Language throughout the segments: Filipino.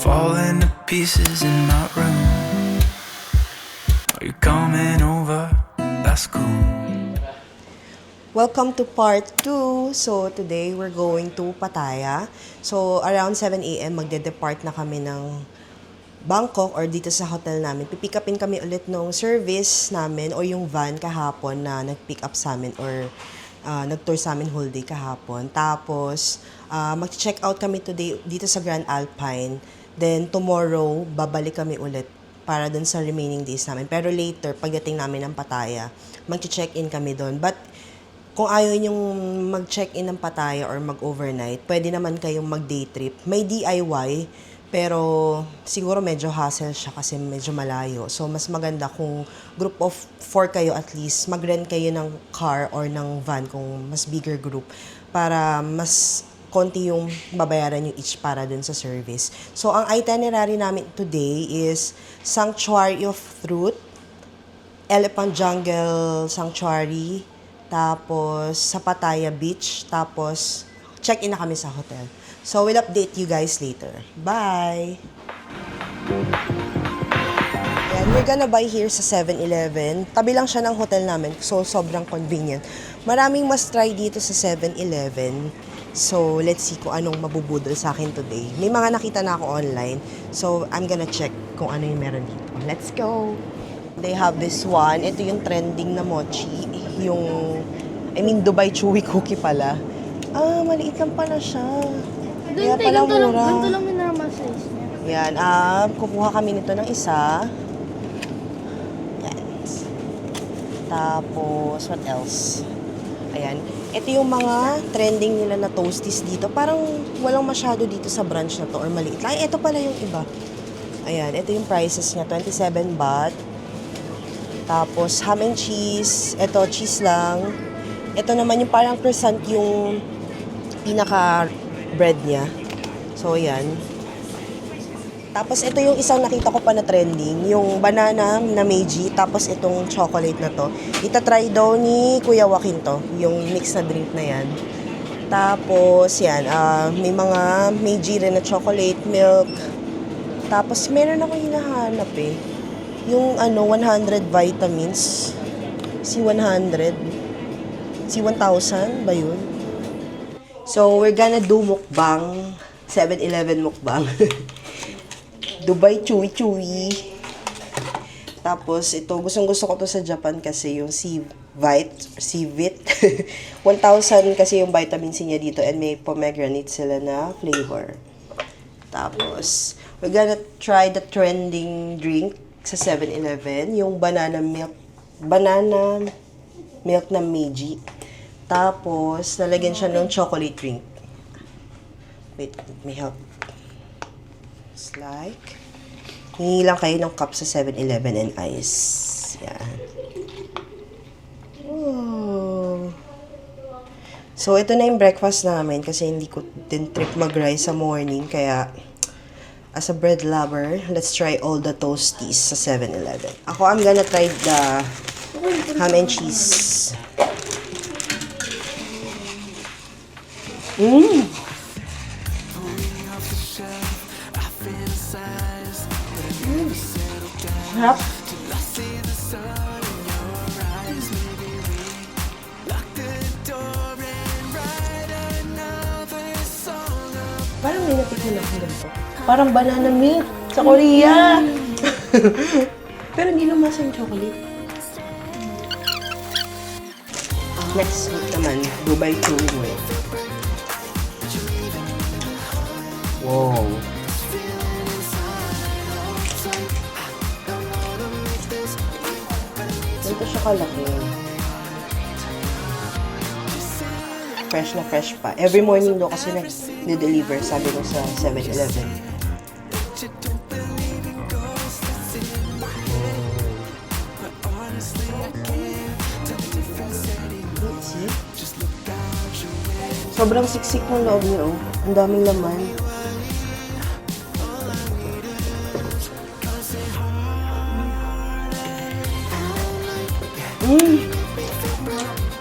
falling to pieces in my room. Are you coming over? That's cool. Welcome to part 2. So, today we're going to Pattaya. So, around 7 a.m. magde-depart na kami ng Bangkok or dito sa hotel namin. Pipick upin kami ulit nung service namin o yung van kahapon na nag-pick up sa amin or nag-tour sa amin whole day kahapon. Tapos, mag-check out kami today dito sa Grand Alpine. Then, tomorrow, babalik kami ulit para dun sa remaining days namin. Pero later, pagdating namin ng Pattaya, mag-check-in kami dun. But, kung ayaw nyong mag-check-in ng Pattaya or mag-overnight, pwede naman kayong mag-day trip. May DIY, pero siguro medyo hassle siya kasi medyo malayo. So, mas maganda kung group of 4 kayo at least, mag-rent kayo ng car or ng van kung mas bigger group para mas konti yung babayaran yung each para dun sa service. So, ang itinerary namin today is Sanctuary of Truth, Elephant Jungle Sanctuary, tapos sa Pattaya Beach, tapos check-in na kami sa hotel. So, we'll update you guys later. Bye! Ayan, we're gonna buy here sa 7-Eleven. Tabi lang siya ng hotel namin, so sobrang convenient. Maraming must try dito sa 7-Eleven. So, let's see kung anong mabubudol sa akin today. May mga nakita na ako online, so I'm gonna check kung ano yung meron dito. Let's go! They have this one. Ito yung trending na mochi. Dubai Chewy Cookie pala. Maliit lang pala siya. Kaya pala mura. Ganito lang yung normal size niya. Yan, kukuha kami nito ng isa. Yan. Tapos, what else? Ayan. Ito yung mga trending nila na toasties dito. Parang walang masyado dito sa branch na to or maliit lang. Ay, ito pala yung iba. Ayan, ito yung prices niya. 27 baht. Tapos, ham and cheese. Ito, cheese lang. Ito naman yung parang croissant yung pinaka-bread niya. So, yan. Tapos, ito yung isang nakita ko pa na trending. Yung banana na Meiji. Tapos, itong chocolate na to. Itatry daw ni Kuya Joaquin to. Yung mix na drink na yan. Tapos, yan. May mga Meiji rin na chocolate, milk. Tapos, meron ako hinahanap eh. Yung 100 vitamins. C100. C1000 ba yun? So, we're gonna do mukbang. 7-Eleven mukbang. Dubai Chewy Chewy. Tapos, ito, gustong-gusto ko to sa Japan kasi yung C-Vit. 1,000 kasi yung vitamin C niya dito and may pomegranate sila na flavor. Tapos, we're gonna try the trending drink sa 7-Eleven, yung banana milk na Meiji. Tapos, lalagyan siya ng chocolate drink. Wait, let me help. It's like, hingi lang kayo ng cup sa 7-Eleven and ice. Yan. Oh. So, ito na yung breakfast namin kasi hindi ko din trip mag-rice sa morning. Kaya, as a bread lover, let's try all the toasties sa 7-Eleven. Ako, I'm gonna try the ham and cheese. Harap. Parang may natikman ako ganito. Parang banana milk sa Korea. Pero hindi lumasa yung chocolate. Next week naman, Dubai Chewy. Wow. Ito siya kalaki. Fresh na fresh pa. Every morning daw kasi nag-deliver, sabi ko sa 7-Eleven. See? Sobrang siksik ng loob niya, oh. Ang daming laman.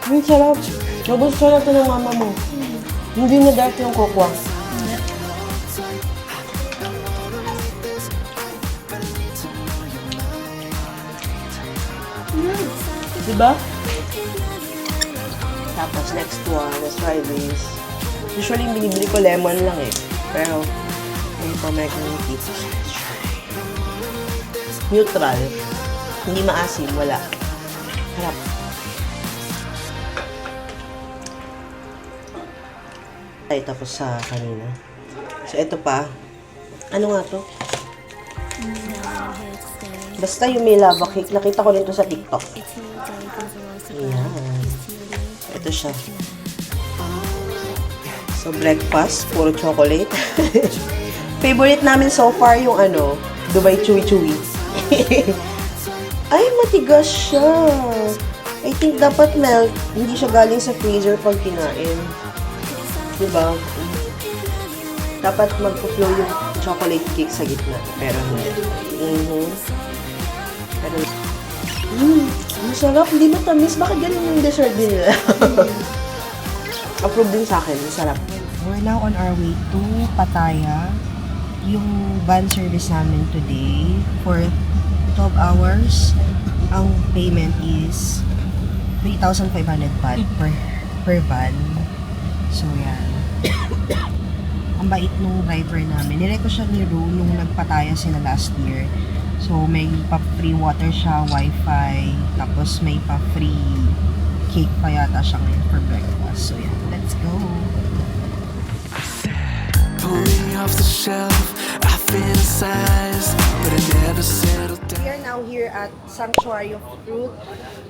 Ang sarap. Nagusto na ito ng mama mo. Hindi na dark yung kokwa. Diba? Tapos, next one, let's try this. Usually, binibili ko lemon lang eh. Pero, may pomegranate dito. Neutral. Hindi maasim, wala. Harap. Ay, tapos sa kanina. So, ito pa. Ano nga to? Basta yung may lava cake. Nakita ko rin to sa TikTok. Ayan. Ito siya. So, breakfast. Puro chocolate. Favorite namin so far yung ano, Dubai Chewy Chewy. Ay, matigas siya. I think dapat melt. Hindi siya galing sa freezer pag kinain. Diba? Dapat mag-flow yung chocolate cake sa gitna. Pero hindi. Pero, masarap. Hindi matamis. Bakit ganun yung dessert din nila? Approve din sa akin. Masarap. We're now on our way to Pattaya. Yung van service namin today for 12 hours. Ang payment is 3,500 baht per van. So, yan. Ang bait nung driver namin. Nilay ko siya ni Ru nung nagpataya sila last year. So, may pa-free water siya, wifi, tapos may pa-free cake pa yata siya ngayon for breakfast. So, yan. Let's go! Pulling off the shelf, I fantasize, but I never settled down. We are now here at Sanctuary of Fruit.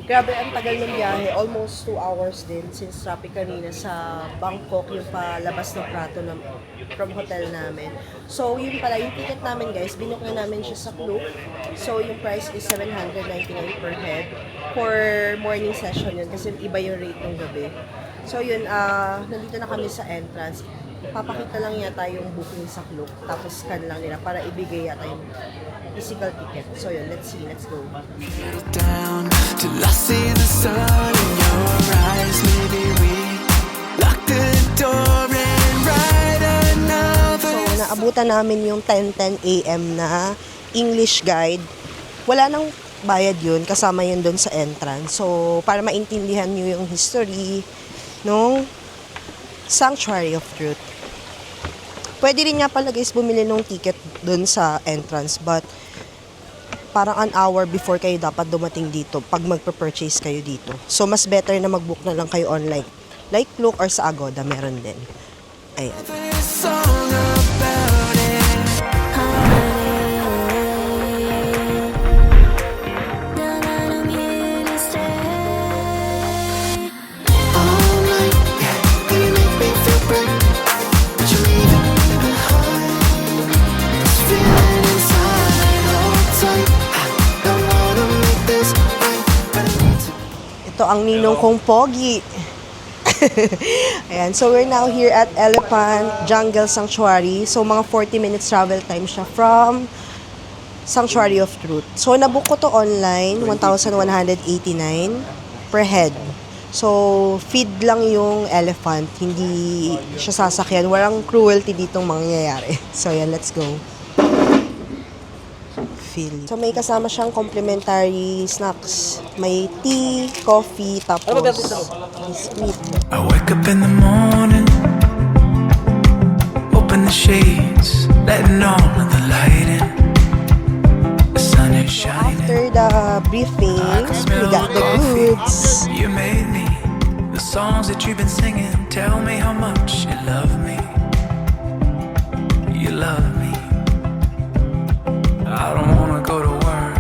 Grabe, ang tagal ng biyahe. Almost 2 hours din since traffic kanina sa Bangkok, yung palabas ng Prato from hotel namin. So, yun pala, yung ticket namin guys, binook na namin siya sa Klook. So, yung price is 799 per head for morning session yun kasi iba yung rate ng gabi. So, yun, nandito na kami sa entrance. Papakita lang yata yung booking sa Klook, tapos scan lang nila para ibigay yata yung physical ticket. So yun, let's see, let's go. Settle down till I see the sun in your eyes. Maybe we lock the door and write another. So, naabutan namin yung 10:10 a.m. na English guide. Wala nang bayad yun, kasama yun doon sa entrance. So, para maintindihan nyo yung history nung Sanctuary of Truth. Pwede rin nga pala guys bumili ng ticket doon sa entrance, but parang an hour before kayo dapat dumating dito pag magpa-purchase kayo dito. So, mas better na mag-book na lang kayo online. Like Klook or sa Agoda, meron din. Ayan. This song about it. All night, yeah, you make me feel great, but you're leaving me behind. This feeling inside, hold tight. I don't wanna make this right, but I need to. Ito ang ninong kong pogi. Ayan, so we're now here at Elephant Jungle Sanctuary. So, mga 40 minutes travel time siya from Sanctuary of Truth. So, nabook ko to online, 1,189 per head. So, feed lang yung elephant, hindi siya sasakyan. Walang cruelty ditong mangyayari. So, yan, let's go. Feed. So, may kasama siyang complimentary snacks. May tea, coffee, tapos biscuit. I wake up in the morning, open the shades, letting all of the light in. The sun is shining. After the briefing, I can we smell got the the coffee. goods. You made me. The songs that you've been singing tell me how much you love me. You love me. I don't wanna go to work,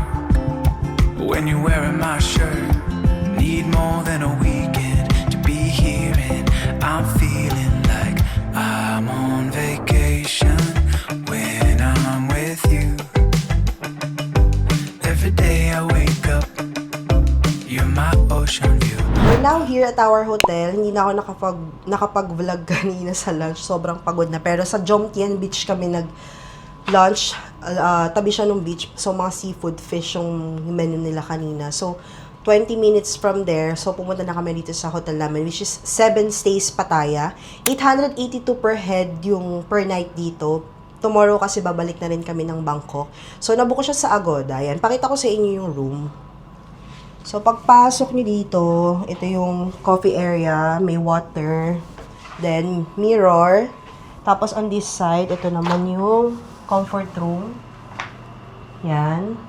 but when you're wearing my shirt, need more than a weekend to be here, and I'm feeling like I'm on vacation when I'm with you. Every day I wake up, you're my ocean view. We're now here at our hotel. Hindi na ako nakapag-vlog kanina sa lunch. Sobrang pagod na. Pero sa Jomtien Beach kami nag-lunch. Tabi siya ng beach. So, mga seafood, fish yung menu nila kanina. So, 20 minutes from there. So, pumunta na kami dito sa hotel namin, which is 7 stays Pattaya. 882 per head yung per night dito. Tomorrow kasi babalik na rin kami ng Bangkok. So, nabuko siya sa Agoda. Yan. Pakita ko sa inyo yung room. So, pagpasok nyo dito, ito yung coffee area, may water, then mirror. Tapos, on this side, ito naman yung comfort room. Yan.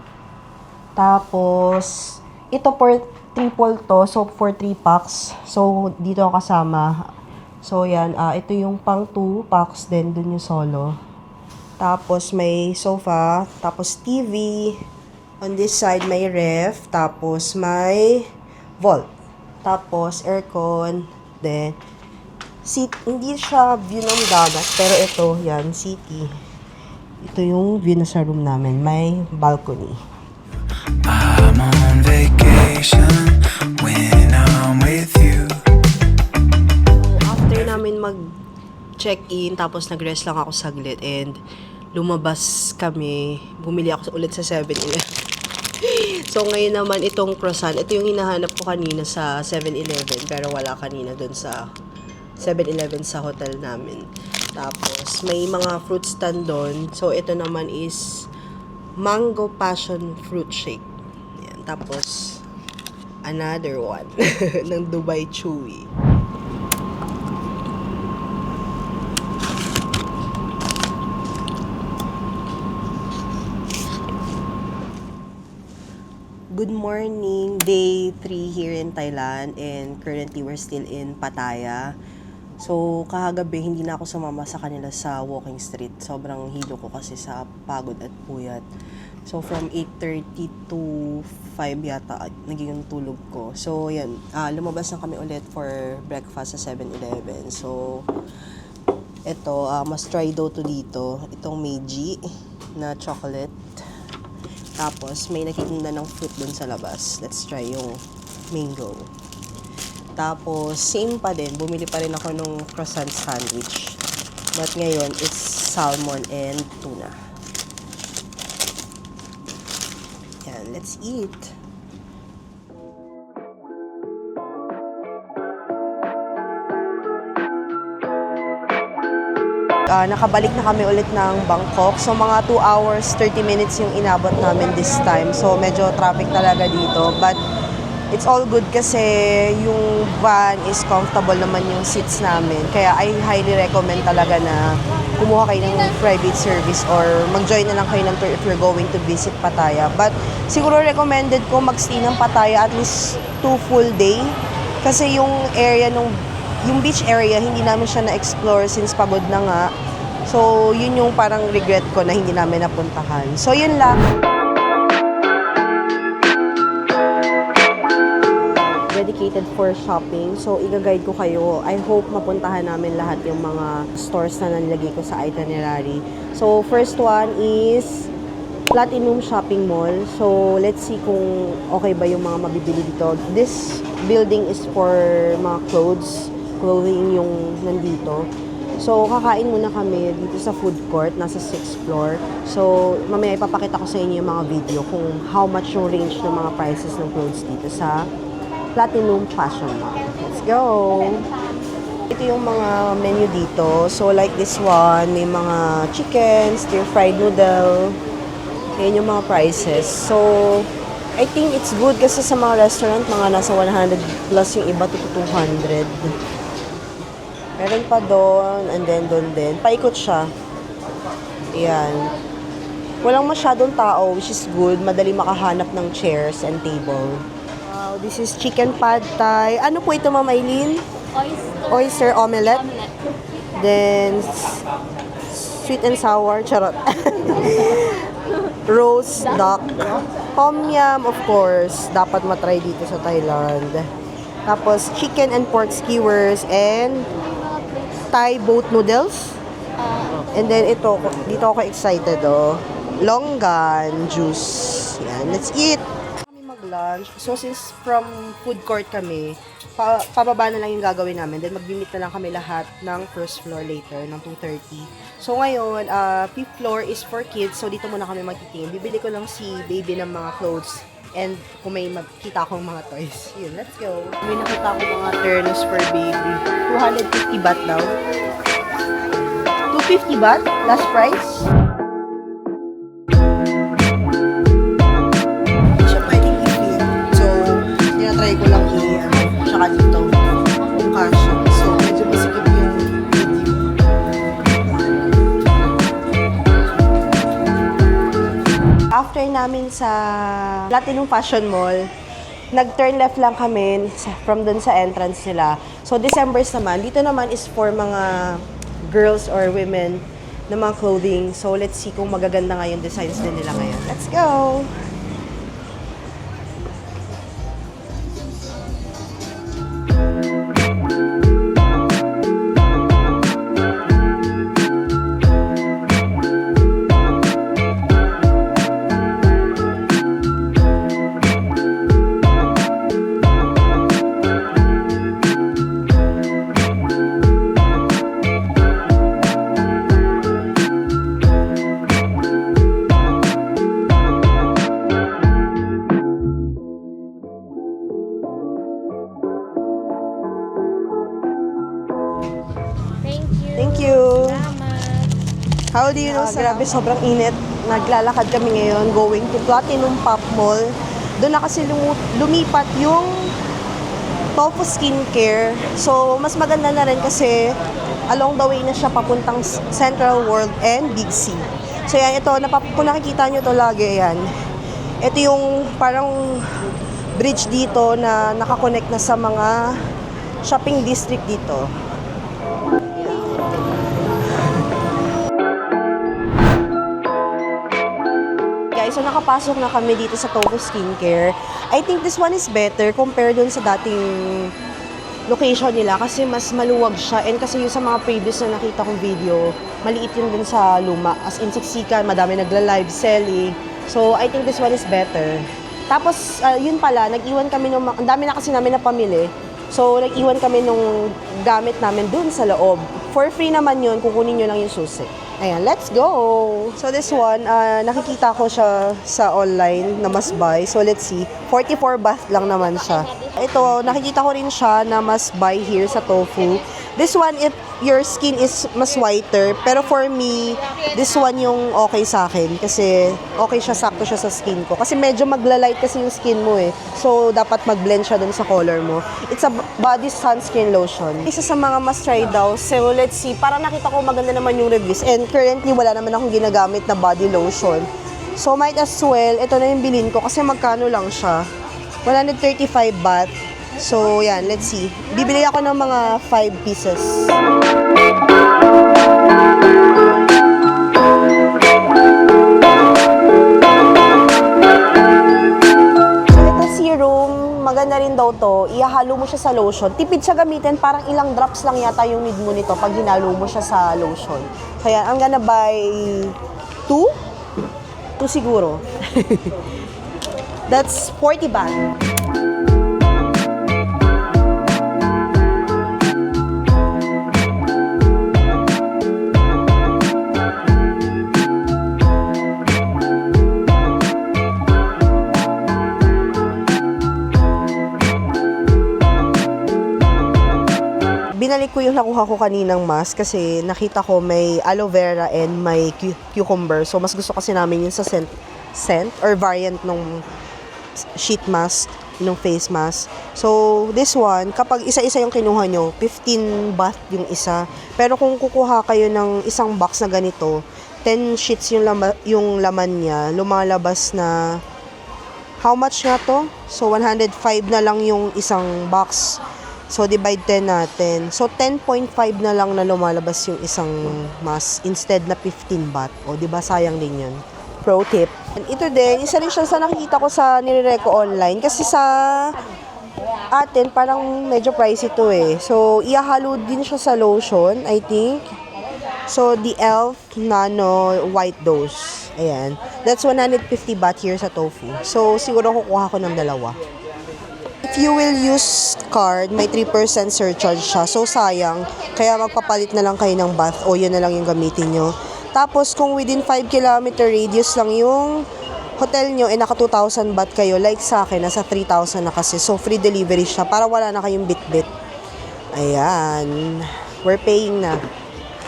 Tapos, ito for triple to, so for 3 packs. So, dito ako kasama. So, yan. Ito yung pang 2 packs, then dun yung solo. Tapos, may sofa. Tapos, TV. On this side, may ref. Tapos, may vault. Tapos, aircon. Then, seat. Hindi siya view ng dagat. Pero ito, yan, city. Ito yung view na sa room namin. May balcony. I'm on vacation when I'm with you. After namin mag-check-in, tapos nag-rest lang ako saglit and lumabas kami, bumili ako ulit sa 7-Eleven. So, ngayon naman itong croissant, ito yung hinahanap ko kanina sa 7-Eleven, pero wala kanina dun sa 7-Eleven sa hotel namin. Tapos, may mga fruit stand doon. So, ito naman is mango passion fruit shake. Yan. Tapos, another one ng Dubai Chewy. Good morning! Day 3 here in Thailand and currently we're still in Pattaya. So, kahagabi hindi na ako sumama sa kanila sa walking street. Sobrang hilo ko kasi sa pagod at puyat. So, from 8:30 to 5 yata naging tulog ko. So, yan. Lumabas na kami ulit for breakfast sa 7-Eleven. So, eto, mas try daw to dito. Itong Meiji na chocolate. Tapos, may nakikinda ng fruit dun sa labas. Let's try yung mango. Tapos, same pa din. Bumili pa rin ako ng croissant sandwich. But ngayon, it's salmon and tuna. Yan, let's eat. Nakabalik na kami ulit ng Bangkok. So, mga 2 hours, 30 minutes yung inabot namin this time. So, medyo traffic talaga dito. But, it's all good kasi yung van is comfortable naman yung seats namin. Kaya, I highly recommend talaga na kumuha kayo ng private service or mag-join na lang kayo ng tour if you're going to visit Pattaya. But, siguro recommended ko mag-stay ng Pattaya at least 2 full day. Kasi yung area yung beach area, hindi namin siya na-explore since pagod na nga. So, yun yung parang regret ko na hindi namin napuntahan. So, yun lang. Dedicated for shopping. So, i-guide ko kayo. I hope mapuntahan namin lahat yung mga stores na nilagay ko sa itinerary. So, first one is Platinum Shopping Mall. So, let's see kung okay ba yung mga mabibili dito. This building is for mga clothing yung nandito. So, kakain muna kami dito sa food court, nasa 6th floor. So, mamaya ipapakita ko sa inyo yung mga video kung how much yung range ng mga prices ng clothes dito sa Platinum Fashion Mall. Let's go! Ito yung mga menu dito. So, like this one, may mga chicken, stir-fried noodle. Yan yung mga prices. So, I think it's good kasi sa mga restaurant, mga nasa 100 plus yung iba to 200. Meron pa doon, and then doon din. Paikot siya. Ayan. Walang masyadong tao, which is good. Madali makahanap ng chairs and table. Wow, this is chicken pad thai. Ano po ito, Ma'am Aileen? Oyster omelette. Then, sweet and sour. Charot. Roast duck. Tom yum, of course. Dapat matry dito sa Thailand. Tapos, chicken and pork skewers and Thai boat noodles. And then ito, dito ako excited Longan juice. Yan, let's eat. Kami mag-lunch. So since from food court kami, pababa na lang yung gagawin namin. Then mag-meet na lang kami lahat ng first floor later, ng 2:30. So ngayon, 5th floor is for kids. So dito muna kami magtitingin. Bibili ko lang si baby ng mga clothes. And kung may makita akong mga toys. Yun, let's go. May nakita akong mga ternos for baby. 250 baht daw. 250 baht? Last price? Hindi siya pwedeng i-flip. So, after namin sa Platinum Fashion Mall, nag-turn left lang kami from dun sa entrance nila. So, December's naman. Dito naman is for mga girls or women na mga clothing. So, let's see kung magaganda nga yung designs din nila ngayon. Let's go! Thank you. Thank you! Salamat. How do you know? Grabe, sobrang init. Naglalakad kami ngayon going to Platinum Pop Mall. Doon na kasi lumipat yung Tofu Skincare. So, mas maganda na rin kasi along the way na siya papuntang Central World and Big C. So, yan, ito, kung nakikita nyo to lagi, yan. Ito yung parang bridge dito na nakakonect na sa mga shopping district dito. Guys, so nakapasok na kami dito sa Tofu Skincare. I think this one is better compared dun sa dating location nila kasi mas maluwag siya and kasi yung sa mga previous na nakita kong video, maliit yun dun sa luma. As in, siksikan, madami nagla-live selling. So, I think this one is better. Tapos, yun pala, nag-iwan kami ng, ang dami na kasi namin na pamili. So, nag-iwan kami nung gamit namin dun sa loob. For free naman yun, kukunin nyo lang yung susi. Ayan, let's go! So, this one, nakikita ko siya sa online na must buy. So, let's see. 44 baht lang naman siya. Ito, nakikita ko rin siya na must buy here sa Tofu. This one, if your skin is mas whiter. Pero for me, this one yung okay sa akin. Kasi okay siya, sakto siya sa skin ko. Kasi medyo magla-light kasi yung skin mo eh. So, dapat mag-blend siya dun sa color mo. It's a body sunscreen lotion. Isa sa mga must try daw. So, let's see. Parang nakita ko maganda naman yung reviews. And currently, wala naman akong ginagamit na body lotion. So, might as well, ito na yung bilhin ko. Kasi magkano lang siya. 135 baht. So, yan. Let's see. Bibili ako ng mga 5 pieces. So, ito serum. Maganda rin daw to. Ihalo mo siya sa lotion. Tipid siya gamitin. Parang ilang drops lang yata yung need mo nito pag hinalo mo siya sa lotion. So, yan. I'm gonna buy 2 siguro. That's 40 baht. Binalik ko yung nakuha ko kaninang mask kasi nakita ko may aloe vera and may cucumber. So, mas gusto kasi namin yun sa scent or variant nung sheet mask, nung face mask. So, this one, kapag isa-isa yung kinuha nyo, 15 baht yung isa. Pero kung kukuha kayo ng isang box na ganito, 10 sheets yung laman niya, lumalabas na, how much na to? So, 105 na lang yung isang box. So, divide 10 natin. So, 10.5 na lang na lumalabas yung isang mask instead na 15 baht. O, diba sayang din yun. Pro tip. And ito din, isa rin siya sa nakikita ko sa nire-reco online. Kasi sa atin, parang medyo pricey ito eh. So, ihahalo din siya sa lotion, I think. So, the e.l.f. Nano White Dose. Ayan. That's 150 baht here sa Tofu. So, siguro kukuha ko ng dalawa. If you will use card, may 3% surcharge siya. So, sayang. Kaya magpapalit na lang kayo ng bath o yun na lang yung gamitin nyo. Tapos, kung within 5 kilometer radius lang yung hotel nyo, naka 2,000 baht kayo. Like sa akin, nasa 3,000 na kasi. So, free delivery siya para wala na kayong bit-bit. Ayan. We're paying na.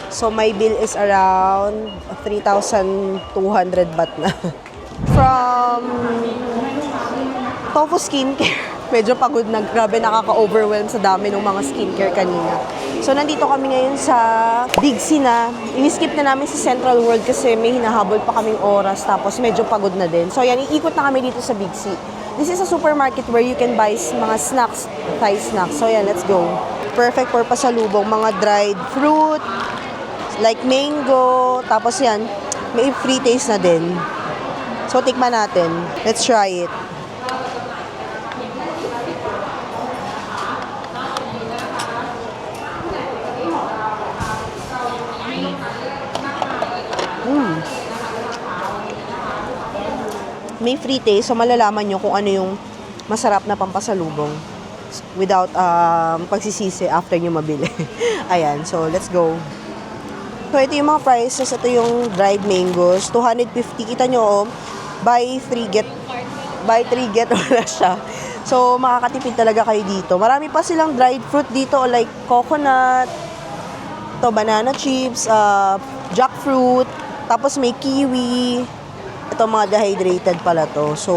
So, my bill is around 3,200 baht na. From Tofu Skincare. Medyo pagod na. Grabe, nakaka-overwhelm sa dami ng mga skincare kanina. So, nandito kami ngayon sa Big C na. Ini-skip na namin sa Central World kasi may hinahabol pa kaming oras tapos medyo pagod na din. So, yan, iikot na kami dito sa Big C. This is a supermarket where you can buy mga snacks, Thai snacks. So, yan, let's go. Perfect for pasalubong. Mga dried fruit, like mango. Tapos yan, may free taste na din. So, tikman natin. Let's try it. May free taste, so malalaman nyo kung ano yung masarap na pampasalubong without pagsisisi after nyo mabili. Ayan, so let's go. So ito yung mga prices, ito yung dried mangoes, 250. Kita nyo, buy 3 get wala siya. So makakatipid talaga kayo dito. Marami pa silang dried fruit dito, like coconut, to banana chips, jackfruit, tapos may kiwi. Ito mga dehydrated pala to. So,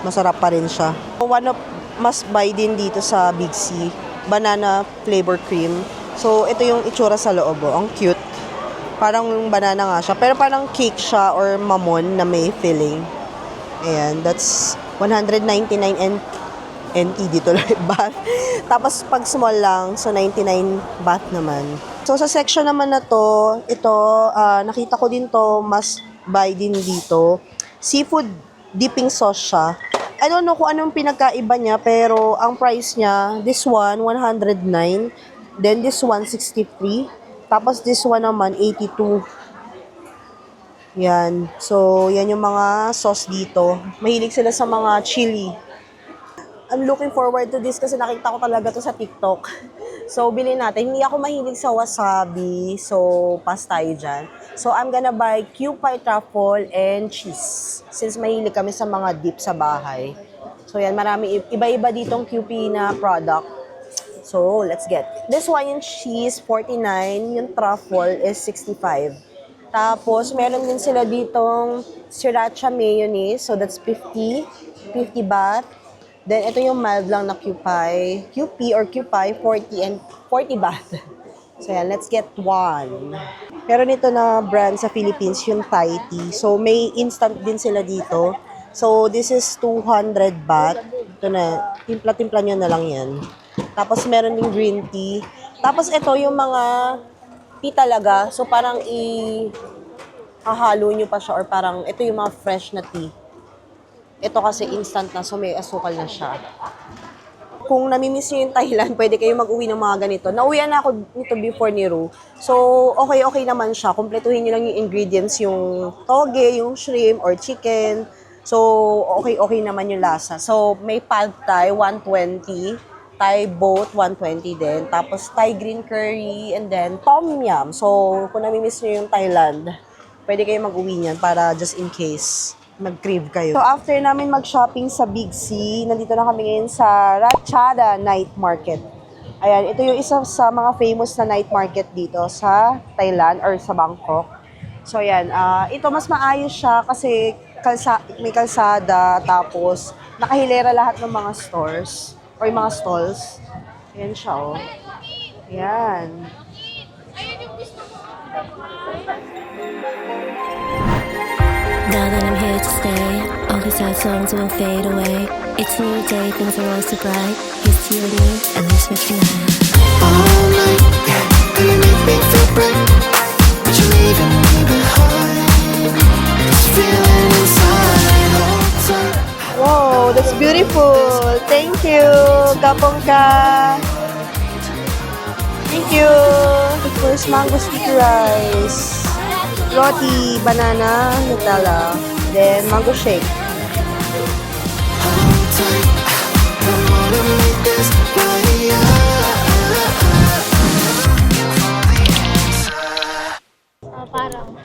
masarap pa rin siya. One of must buy din dito sa Big C, banana flavor cream. So, ito yung itsura sa loob. Oh. Ang cute. Parang banana nga siya. Pero parang cake siya or mamon na may filling. Ayan, that's 199 NT dito lang baht. Tapos, pag small lang, so 99 baht naman. So, sa section naman na to, ito, nakita ko din to, must buy din dito. Seafood dipping sauce siya. I don't know kung anong pinagkaiba niya, pero ang price niya, this one, 109. Then this one, 63. Tapos this one naman, 82. Yan. So, yan yung mga sauce dito. Mahilig sila sa mga chili. I'm looking forward to this kasi nakita ko talaga to sa TikTok. So, bilhin natin. Hindi ako mahilig sa wasabi. So, pass tayo dyan. So, I'm gonna buy Kewpie truffle and cheese. Since mahilig kami sa mga dip sa bahay. So, yan. Marami. Iba-iba ditong Kewpie na product. So, let's get. This one yung cheese, 49. Yung truffle is 65. Tapos, meron din sila ditong sriracha mayonnaise. So, that's 50 baht. Then, ito yung mild lang na Kewpie or Kewpie, 40 and 40 baht. So, yan. Let's get one. Meron nito na brand sa Philippines, yung Thai tea. So, may instant din sila dito. So, this is 200 baht. Ito na. Timpla-timpla nyo na lang yan. Tapos, meron din green tea. Tapos, ito yung mga tea talaga. So, parang hahalo nyo pa siya or parang ito yung mga fresh na tea. Ito kasi instant na, so may asukal na siya. Kung namimiss nyo yung Thailand, pwede kayo mag-uwi ng mga ganito. Nauwian na ako nito before ni Ru. So, okay naman siya. Kompletuhin nyo lang yung ingredients, yung toge, yung shrimp, or chicken. So, okay naman yung lasa. So, may pad Thai, 120. Thai boat, 120 din. Tapos, Thai green curry, and then tom yum. So, kung namimiss nyo yung Thailand, pwede kayo mag-uwi niyan para just in case mag-crave kayo. So, after namin mag-shopping sa Big C, nandito na kami ngayon sa Ratchada Night Market. Ayan, ito yung isa sa mga famous na night market dito sa Thailand or sa Bangkok. So, ayan, ito mas maayos siya kasi may kalsada, tapos nakahilera lahat ng mga stores or mga stalls. Ayan siya, oh. Ayan. Now that I'm here to stay, all these sad songs will fade away. It's a new day, things are all so bright. Here's to you and me, and let's make tonight. All night, yeah, gonna make me feel bright. But you're leaving me behind. This feeling inside, hold tight. Wow, that's beautiful. Thank you, Kapongka. Thank you. First mango sticky rice. Roti, banana, Nutella, then mango shake. Hold tight, I wanna make this right. Parang.